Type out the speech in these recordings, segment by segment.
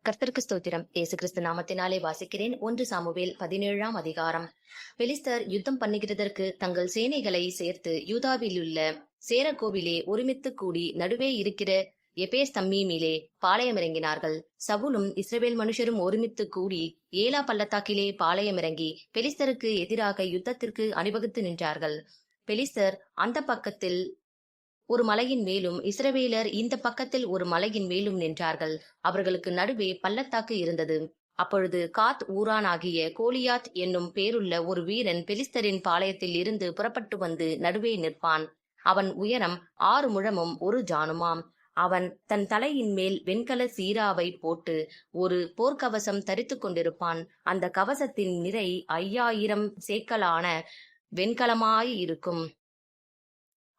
கர்த்தருக்கு ஸ்தோத்திரம். இயேசு கிறிஸ்து நாமத்தினாலே வாசிக்கிறேன். 1 சாமுவேல் 17ஆம் அதிகாரம். பெலிஸ்தர் யுத்தம் பண்ணுகிறதற்கு தங்கள் சேனைகளை சேர்த்து யூதாவிலுள்ள சேரகோவிலே ஒருமித்து கூடி நடுவே இருக்கிற எபேஸ் தம்மீமிலே பாளையமிறங்கினார்கள். சவுலும் இஸ்ரவேல் மனுஷரும் ஒருமித்து கூடி ஏலா பள்ளத்தாக்கிலே பாளையமிறங்கி பெலிஸ்தருக்கு எதிராக யுத்தத்திற்கு அணிவகுத்து நின்றார்கள். பெலிஸ்தர் அந்த பக்கத்தில் ஒரு மலையின் மேலும் இஸ்ரவேலர் இந்த பக்கத்தில் ஒரு மலையின் மேலும் நின்றார்கள். அவர்களுக்கு நடுவே பள்ளத்தாக்கு இருந்தது. அப்பொழுது காத் ஊரானாகிய கோலியாத் என்னும் பேருள்ள ஒரு வீரன் பெலிஸ்தரின் பாளையத்தில் இருந்து புறப்பட்டு வந்து நடுவே நிற்பான். அவன் உயரம் 6 முழமும் 1 ஜானுமாம். அவன் தன் தலையின் மேல் வெண்கல சீராவை போட்டு ஒரு போர்க்கவசம் தரித்து கொண்டிருப்பான். அந்த கவசத்தின் நிறை 5000 சேக்கலான வெண்கலமாயிருக்கும்.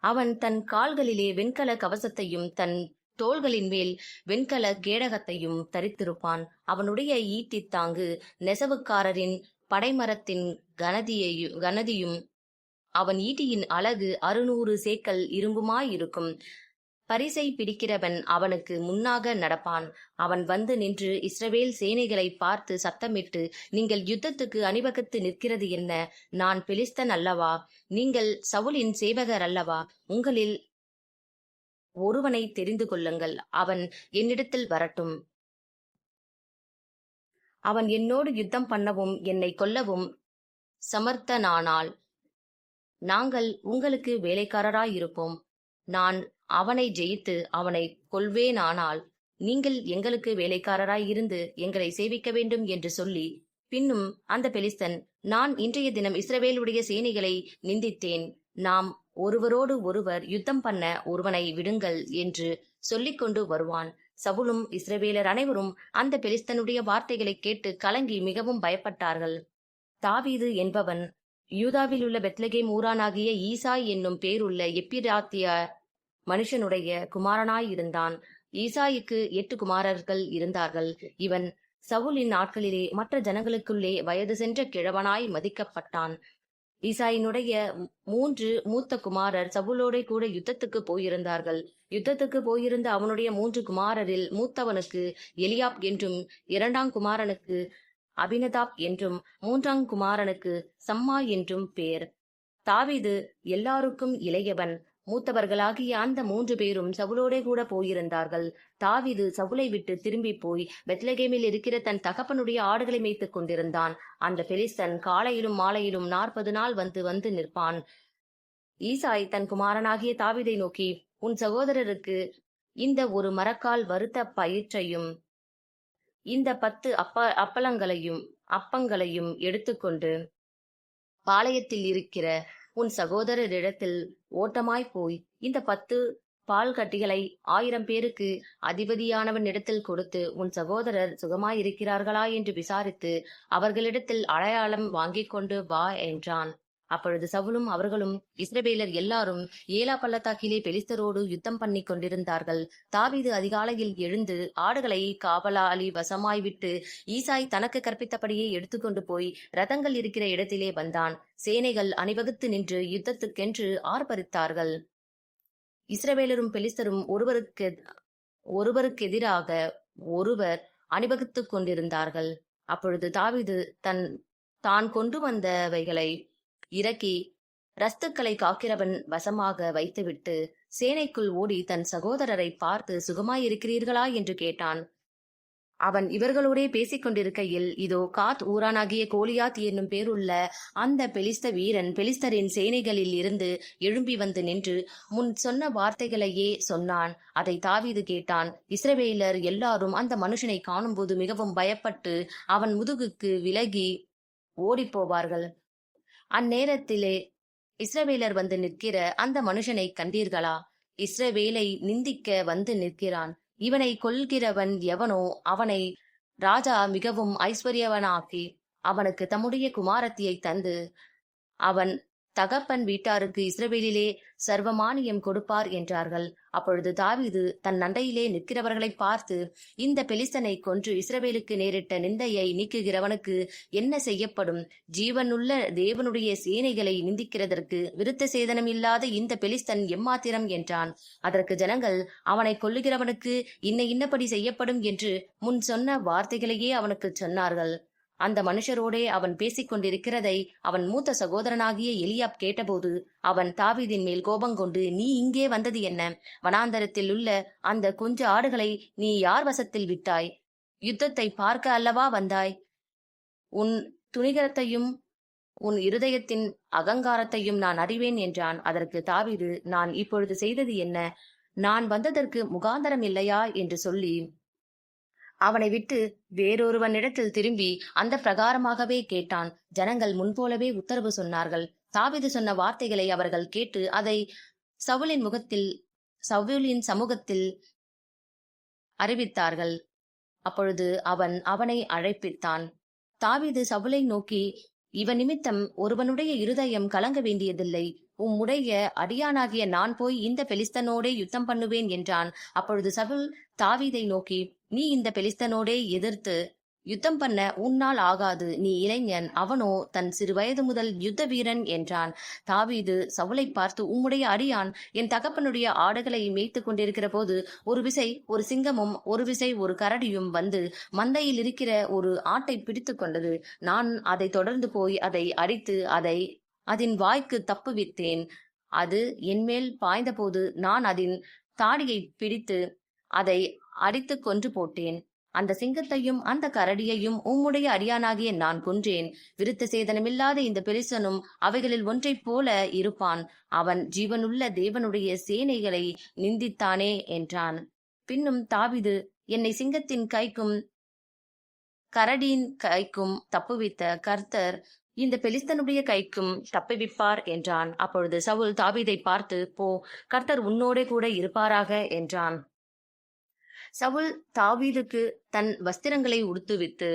அவன் தன் கால்களிலே வெண்கல கவசத்தையும் தன் தோள்களின் மேல் வெண்கல கேடகத்தையும் தரித்திருப்பான். அவனுடைய ஈட்டித்தாங்கு நெசவுக்காரரின் படைமரத்தின் கனதியும் அவன் ஈட்டியின் அலகு 600 சேக்கல் இரும்புமாயிருக்கும். பரிசை பிடிக்கிறவன் அவனுக்கு முன்னாக நடப்பான். அவன் வந்து நின்று இஸ்ரவேல் சேனைகளை பார்த்து சத்தமிட்டு, நீங்கள் யுத்தத்துக்கு அணிவகுத்து நிற்கிறது என்ன? நான் பெலிஸ்தன் அல்லவா? நீங்கள் சவுலின் சேவகர் அல்லவா? உங்களில் ஒருவனை தெரிந்து கொள்ளுங்கள், அவன் என்னிடத்தில் வரட்டும். அவன் என்னோடு யுத்தம் பண்ணவும் என்னை கொல்லவும் சமர்த்தனானால் நாங்கள் உங்களுக்கு வேலைக்காரராயிருப்போம். நான் அவனை ஜெயித்து அவனை கொல்வேனானால் நீங்கள் எங்களுக்கு வேலைக்காரராய் இருந்து எங்களை சேவிக்க வேண்டும் என்று சொல்லி, பின்னும் அந்த பெலிஸ்தன், நான் இன்றைய தினம் இஸ்ரவேலுடைய சேனைகளை நிந்தித்தேன். நாம் ஒருவரோடு ஒருவர் யுத்தம் பண்ண ஒருவனை விடுங்கள் என்று சொல்லிக்கொண்டு வருவான். சவுலும் இஸ்ரவேலர் அனைவரும் அந்த பெலிஸ்தனுடைய வார்த்தைகளை கேட்டு கலங்கி மிகவும் பயப்பட்டார்கள். தாவீது என்பவன் யூதாவில் உள்ள பெத்லகேம் ஊரானாகிய ஈசாய் என்னும் பேருள்ள எப்பிராத்திய மனுஷனுடைய குமாரனாயிருந்தான். ஈசாய்க்கு 8 குமாரர்கள் இருந்தார்கள். இவன் சவுலின் நாட்களிலே மற்ற ஜனங்களுக்குள்ளே வயது சென்ற கிழவனாய் மதிக்கப்பட்டான். ஈசாயினுடைய 3 மூத்த குமாரர் சவுலோட கூட யுத்தத்துக்கு போயிருந்தார்கள். யுத்தத்துக்கு போயிருந்த அவனுடைய 3 குமாரரில் மூத்தவனுக்கு எலியாப் என்றும், 2ஆம் குமாரனுக்கு அபினதாப் என்றும், 3ஆம் குமாரனுக்கு சம்மா என்றும் பேர். தாவீது எல்லாருக்கும் இளையவன். மூத்தவர்களாகிய அந்த 3 பேரும் சவுலோடே கூட போயிருந்தார்கள். தாவீது சவுலை விட்டு திரும்பி போய் பெத்லகேமில் இருக்கிற தன் தகப்பனுடைய ஆடுகளை மேய்த்துக் கொண்டிருந்தான். அந்த பெலிஸ்தன் காலையிலும் மாலையிலும் 40 நாள் வந்து வந்து நிற்பான். ஈசாய் தன் குமாரனாகிய தாவீதை நோக்கி, உன் சகோதரருக்கு இந்த ஒரு மரக்கால் வறுத்த பயிற்றையும் இந்த 10 அப்பங்களையும் எடுத்துக்கொண்டு பாளையத்தில் இருக்கிற உன் சகோதரரிடத்தில் ஓட்டமாய் போய் இந்த 10 பால் கட்டிகளை 1000 பேருக்கு அதிபதியானவன் இடத்தில் கொடுத்து, உன் சகோதரர் சுகமாயிருக்கிறார்களா என்று விசாரித்து அவர்களிடத்தில் அடையாளம் வாங்கிக் கொண்டு வா என்றான். அப்பொழுது சவுலும் அவர்களும் இஸ்ரவேலர் எல்லாரும் ஏலா பள்ளத்தாக்கிலே பெலிஸ்தரோடு யுத்தம் பண்ணி கொண்டிருந்தார்கள். தாவீது அதிகாலையில் எழுந்து ஆடுகளை காவலாளி வசமாய் விட்டு ஈசாய் தனக்கு கற்பித்தபடியே எடுத்துக்கொண்டு போய் ரதங்கள் இருக்கிற இடத்திலே வந்தான். சேனைகள் அணிவகுத்து நின்று யுத்தத்துக்கென்று ஆர்ப்பரித்தார்கள். இஸ்ரவேலரும் பெலிஸ்தரும் ஒருவருக்கெதிராக ஒருவர் அணிவகுத்து கொண்டிருந்தார்கள். அப்பொழுது தாவீது தான் கொண்டு வந்தவைகளை இறக்கி ரஸ்துக்களை காக்கிறவன் வசமாக வைத்துவிட்டு சேனைக்குள் ஓடி தன் சகோதரரை பார்த்து, சுகமாயிருக்கிறீர்களா என்று கேட்டான். அவன் இவர்களோடே பேசிக் கொண்டிருக்கையில், இதோ காத் ஊரானாகிய கோலியாத் என்னும் பேருள்ள அந்த பெலிஸ்த வீரன் பெலிஸ்தரின் சேனைகளில் இருந்து எழும்பி வந்து நின்று முன் சொன்ன வார்த்தைகளையே சொன்னான். அதை தாவீது கேட்டான். இஸ்ரவேலர் எல்லாரும் அந்த மனுஷனை காணும்போது மிகவும் பயப்பட்டு அவன் முதுகுக்கு விலகி ஓடிப்போவார்கள். அந்நேரத்திலே இஸ்ரவேலர் வந்து நிற்கிற அந்த மனுஷனை கண்டீர்களா? இஸ்ரவேலை நிந்திக்க வந்து நிற்கிறான். இவனை கொல்கிறவன் எவனோ அவனை ராஜா மிகவும் ஐஸ்வர்யவனாக்கி அவனுக்கு தம்முடைய குமாரத்தியை தந்து அவன் தகப்பன் வீட்டாருக்கு இஸ்ரவேலிலே சர்வமானியம் கொடுப்பார் என்றார்கள். அப்பொழுது தாவீது தன் நண்டையிலே நிற்கிறவர்களை பார்த்து, இந்த பெலிஸ்தனை கொன்று இஸ்ரவேலுக்கு நேரிட்ட நிந்தையை நீக்குகிறவனுக்கு என்ன செய்யப்படும்? ஜீவனுள்ள தேவனுடைய சேனைகளை நிந்திக்கிறதற்கு விருத்த சேதனம் இல்லாத இந்த பெலிஸ்தன் எம்மாத்திரம் என்றான். அதற்கு ஜனங்கள், அவனை கொல்லுகிறவனுக்கு இன்னபடி செய்யப்படும் என்று முன் சொன்ன வார்த்தைகளையே அவனுக்கு சொன்னார்கள். அந்த மனுஷரோடே அவன் பேசிக் கொண்டிருக்கிறதை அவன் மூத்த சகோதரனாகிய எலியாப் கேட்டபோது அவன் தாவீதின் மேல் கோபங்கொண்டு, நீ இங்கே வந்தது என்ன? வனாந்தரத்தில் உள்ள அந்த கொஞ்ச ஆடுகளை நீ யார் வசத்தில் விட்டாய்? யுத்தத்தை பார்க்க அல்லவா வந்தாய்? உன் துணிகரத்தையும் உன் இருதயத்தின் அகங்காரத்தையும் நான் அறிவேன் என்றான். அதற்கு தாவீது, நான் இப்பொழுது செய்தது என்ன? நான் வந்ததற்கு முகாந்தரம் இல்லையா என்று சொல்லி அவனை விட்டு வேறொருவனிடத்தில் திரும்பி அந்த பிரகாரமாகவே கேட்டான். ஜனங்கள் முன்போலவே உத்தரவு சொன்னார்கள். தாவீது சொன்ன வார்த்தைகளை அவர்கள் கேட்டு அதை சவுலின் சமூகத்தில் அறிவித்தார்கள். அப்பொழுது அவன் அவனை அழைப்பித்தான். தாவீது சவுலை நோக்கி, இவன் நிமித்தம் ஒருவனுடைய இருதயம் கலங்க வேண்டியதில்லை. உம்முடைய அடியானாகிய நான் போய் இந்த பெலிஸ்தனோடே யுத்தம் பண்ணுவேன் என்றான். அப்பொழுது சவுல் தாவீதை நோக்கி, நீ இந்த பெலிஸ்தனோடே எதிர்த்து யுத்தம் பண்ண உன்னால் ஆகாது. நீ இளைஞன், அவனோ தன் சிறு வயது முதல் யுத்த வீரன் என்றான். தாவீது சவுலை பார்த்து, உம்முடைய அடியான் என் தகப்பனுடைய ஆடுகளை மேய்த்து கொண்டிருக்கிற போது ஒரு விசை ஒரு சிங்கமும் ஒரு விசை ஒரு கரடியும் வந்து மந்தையில் இருக்கிற ஒரு ஆட்டை பிடித்து கொண்டது. நான் அதை தொடர்ந்து போய் அதை அடித்து அதன் வாய்க்கு தப்புவித்தேன். அது என்மேல் பாய்ந்தபோது நான் அதன் தாடியை பிடித்து அதை அடித்து கொன்று போட்டேன். அந்த சிங்கத்தையும் அந்த கரடியையும் உம்முடைய அடியானாகிய நான் கொன்றேன். விருத்த சேதனமில்லாத இந்த பெலிஸ்தனும் அவைகளில் ஒன்றைப் போல இருப்பான். அவன் ஜீவனுள்ள தேவனுடைய சேனைகளை நிந்தித்தானே என்றான். பின்னும் தாவீது, என்னை சிங்கத்தின் கைக்கும் கரடியின் கைக்கும் தப்புவித்த கர்த்தர் இந்த பெலிஸ்தனுடைய கைக்கும் தப்புவிப்பார் என்றான். அப்பொழுது சவுல் தாவீதை பார்த்து, போ, கர்த்தர் உன்னோடே கூட இருப்பாராக என்றான். சவுல் தாவீதுக்கு தன் வஸ்திரங்களை உடுத்துவித்து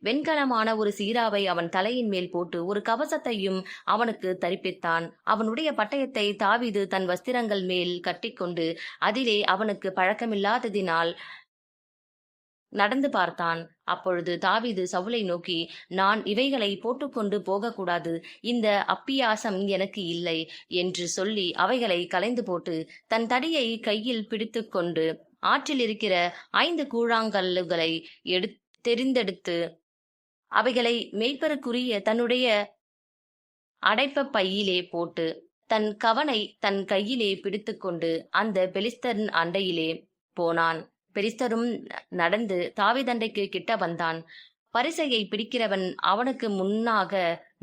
வெண்கலமான ஒரு சீராவை அவன் தலையின் மேல் போட்டு ஒரு கவசத்தையும் அவனுக்கு தரிப்பித்தான். அவனுடைய பட்டயத்தை தாவீது தன் வஸ்திரங்கள் மேல் கட்டிக்கொண்டு அதிலே அவனுக்கு பழக்கமில்லாததினால் நடந்து பார்த்தான். அப்பொழுது தாவீது சவுலை நோக்கி, நான் இவைகளை போட்டுக்கொண்டு போகக்கூடாது, இந்த அப்பியாசம் எனக்கு இல்லை என்று சொல்லி அவைகளை களைந்து போட்டு தன் தடியை கையில் பிடித்து கொண்டு ஆற்றில் இருக்கிற 5 கூழாங்கல்லுகளை தெரிந்தெடுத்து அவைகளை மேய்ப்பருக்குரிய தன்னுடைய அடைப்ப பையிலே போட்டு தன் கவனை தன் கையிலே பிடித்து கொண்டு அந்த பெலிஸ்தன் அண்டையிலே போனான். பெலிஸ்தரும் நடந்து தாவீதண்டைக்கு கிட்ட வந்தான். பரிசையை பிடிக்கிறவன் அவனுக்கு முன்னாக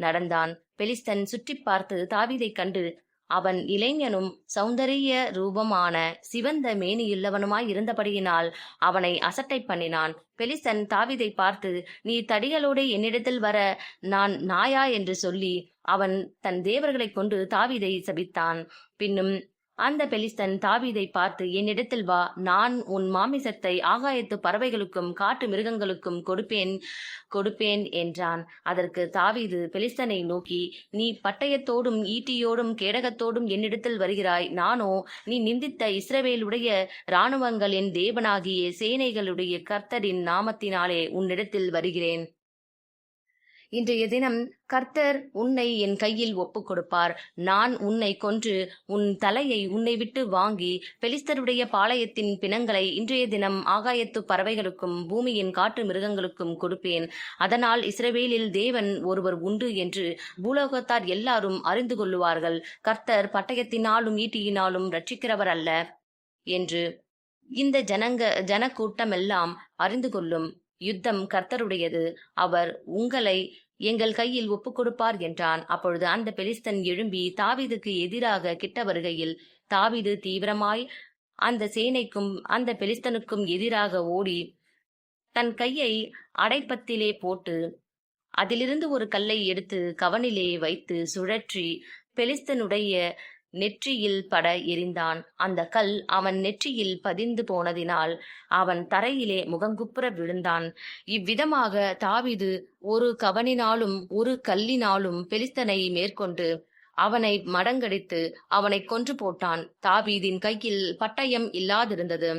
நடந்தான். பெலிஸ்தன் சுற்றி பார்த்து தாவீதை கண்டு, அவன் இளைஞனும் சௌந்தரிய ரூபமான சிவந்த மேனியுள்ளவனுமாய் இருந்தபடியினால் அவனை அசட்டை பண்ணினான். பெலிஸ்தன் தாவீதை பார்த்து, நீ தடிகளோடு என்னிடத்தில் வர நான் நாயா என்று சொல்லி அவன் தன் தேவர்களை கொண்டு தாவீதை சபித்தான். பின்னும் அந்த பெலிஸ்தன் தாவீதை பார்த்து, என்னிடத்தில் வா, நான் உன் மாமிசத்தை ஆகாயத்து பறவைகளுக்கும் காட்டு மிருகங்களுக்கும் கொடுப்பேன் என்றான். அதற்கு தாவீது பெலிஸ்தனை நோக்கி, நீ பட்டயத்தோடும் ஈட்டியோடும் கேடகத்தோடும் என்னிடத்தில் வருகிறாய், நானோ நீ நிந்தித்த இஸ்ரவேலுடைய இராணுவங்களின் தேவனாகிய சேனைகளுடைய கர்த்தரின் நாமத்தினாலே உன்னிடத்தில் வருகிறேன். இன்றைய தினம் கர்த்தர் உன்னை என் கையில் ஒப்புக் கொடுப்பார். நான் உன்னை கொன்று உன் தலையை உன்னை விட்டு வாங்கி பெலிஸ்தருடைய பாளையத்தின் பிணங்களை இன்றைய தினம் ஆகாயத்து பறவைகளுக்கும் பூமியின் காட்டு மிருகங்களுக்கும் கொடுப்பேன். அதனால் இஸ்ரவேலில் தேவன் ஒருவர் உண்டு என்று பூலோகத்தார் எல்லாரும் அறிந்து கொள்ளுவார்கள். கர்த்தர் பட்டயத்தினாலும் ஈட்டியினாலும் ரட்சிக்கிறவர் அல்ல என்று இந்த ஜனக்கூட்டமெல்லாம் அறிந்து கொள்ளும். யுத்தம் கர்த்தருடையது, அவர் உங்களை எங்கள் கையில் ஒப்புக் கொடுப்பார் என்றான். அப்பொழுது அந்த பெலிஸ்தன் எழும்பி தாவீதுக்கு எதிராக கிட்ட வருகையில் தாவீது தீவிரமாய் அந்த சேனைக்கும் அந்த பெலிஸ்தனுக்கும் எதிராக ஓடி தன் கையை அடைப்பத்திலே போட்டு அதிலிருந்து ஒரு கல்லை எடுத்து கவனிலே வைத்து சுழற்றி பெலிஸ்தனுடைய நெற்றியில் பட எறிந்தான். அந்த கல் அவன் நெற்றியில் பதிந்து போனதினால் அவன் தரையிலே முகங்குப்புற விழுந்தான். இவ்விதமாக தாவீது ஒரு கவனினாலும் ஒரு கல்லினாலும் பெலிஸ்தனை மேற்கொண்டு அவனை மடங்கடித்து அவனை கொன்று போட்டான். தாவீதின் கையில் பட்டயம் இல்லாதிருந்தது.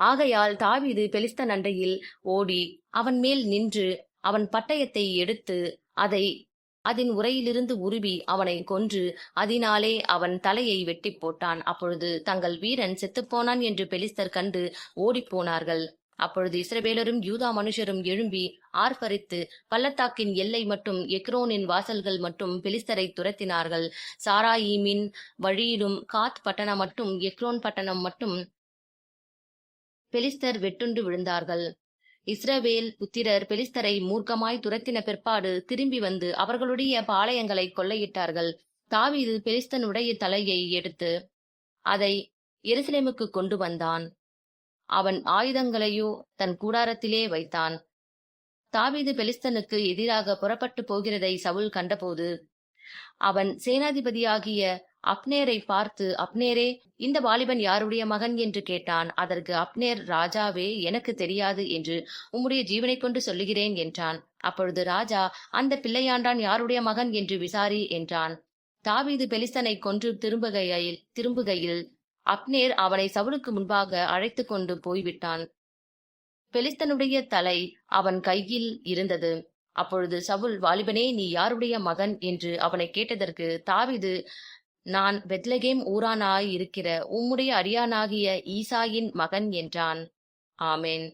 ஆகையால் தாவீது பெலிஸ்தன் அண்டையில் ஓடி அவன் மேல் நின்று அவன் பட்டயத்தை எடுத்து அதை அதன் உறையிலிருந்து உருவி அவனை கொன்று அதனாலே அவன் தலையை வெட்டி போட்டான். அப்பொழுது தங்கள் வீரன் செத்துப்போனான் என்று பெலிஸ்தர் கண்டு ஓடிப்போனார்கள். அப்பொழுது இஸ்ரவேலரும் யூதா மனுஷரும் எழும்பி ஆர்ப்பரித்து பள்ளத்தாக்கின் எல்லை மட்டும் எக்ரோனின் வாசல்கள் மட்டும் பெலிஸ்தரை துரத்தினார்கள். சாராயீமின் வழியிலும் காத் பட்டணம் மட்டும் எக்ரோன் பட்டணம் மட்டும் பெலிஸ்தர் வெட்டுண்டு விழுந்தார்கள். இஸ்ரவேல் புத்திரர் பெலிஸ்தரை மூர்க்கமாய் துரத்தின பிற்பாடு திரும்பி வந்து அவர்களுடைய பாளையங்களை கொள்ளையிட்டார்கள். தாவீது பெலிஸ்தனுடைய தலையை எடுத்து அதை எருசலேமுக்கு கொண்டு வந்தான். அவன் ஆயுதங்களையோ தன் கூடாரத்திலே வைத்தான். தாவீது பெலிஸ்தனுக்கு எதிராக புறப்பட்டு போகிறதை சவுல் கண்டபோது அவன் சேனாதிபதியாகிய அப்னேரை பார்த்து, அப்னேரே, இந்த வாலிபன் யாருடைய மகன் என்று கேட்டான். அதற்கு அப்னேர், ராஜாவே, எனக்கு தெரியாது என்று உம்முடைய ஜீவனை கொண்டு சொல்லுகிறேன் என்றான். அப்பொழுது ராஜா, அந்த பிள்ளையாண்டான் யாருடைய மகன் என்று விசாரி என்றான். தாவீது பெலிஸ்தனை கொன்று திரும்புகையில் அப்னேர் அவனை சவுலுக்கு முன்பாக அழைத்து கொண்டு போய்விட்டான். பெலிஸ்தனுடைய தலை அவன் கையில் இருந்தது. அப்பொழுது சவுல், வாலிபனே, நீ யாருடைய மகன் என்று அவனை கேட்டதற்கு தாவீது, நான் பெத்லகேம் ஊரானாயிருக்கிற உம்முடைய அடியானாகிய ஈசாயின் மகன் என்றான். ஆமென்.